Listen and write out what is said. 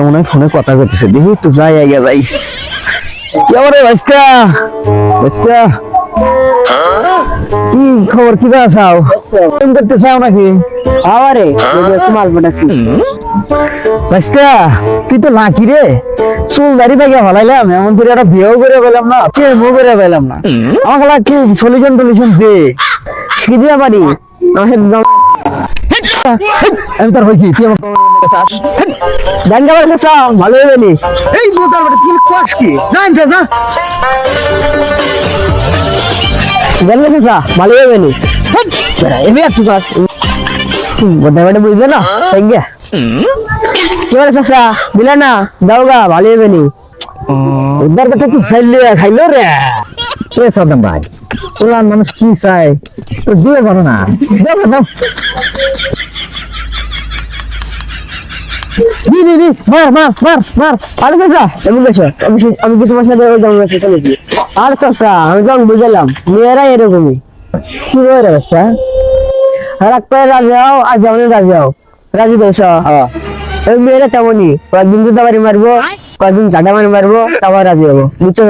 মনে হয় ফোনে কথা করতেছে, দেখি একটু যাই আগে যাই। কি আবার ভাইস্তা ভাইস্তা কি খবর, কি চাও করতে চাও নাকি? আরে মাল বানাচ্ছি ভাইস্তা, তুই তো লাকি রে, চুল দাড়ি পাইয়া হলাইলাম, এমন করে একটা বিয়েও করে পেলাম না, প্রেমও করে পেলাম না। আমাকে কি সলিউশন টলিউশন দে, কি দিয়া পারি? আমি তোর হয়েছি, তুই আমার গান গাবার কাছে ভালো হয়ে গেলি। এই বোতার বেটা তুই চাস কি জান যা যা গান গাছে যা ভালো হয়ে গেলি। এমনি আর তুই চাস বোতার বেটা বুঝবে না সঙ্গে কি বলে চাষা দিলে না দাও গা ভালো হয়ে গেলি। উদ্ধার বেটা কি চাইলে খাইলো রে রে সাদাম ভাই, তোরা মানুষ কি চাই তো দিয়ে পারো না, দাও দাও মার মার মার মার। আরে চাচা এমন গেছো, আমি কি তোমার সাথে চলেছি? আরে চাচা আমি তো বুঝলাম মেয়েরা এরকমই, কি করে রাস্তা আর একটা রাজি হও, আজ আমাদের রাজি হও, রাজি দেশ মেয়েরা তেমনই, কয়েকদিন তো বাড়ি মারবো, কয়েকদিন ঝাঁটা মারি মারবো, তারপর রাজি হবো, বুঝছো?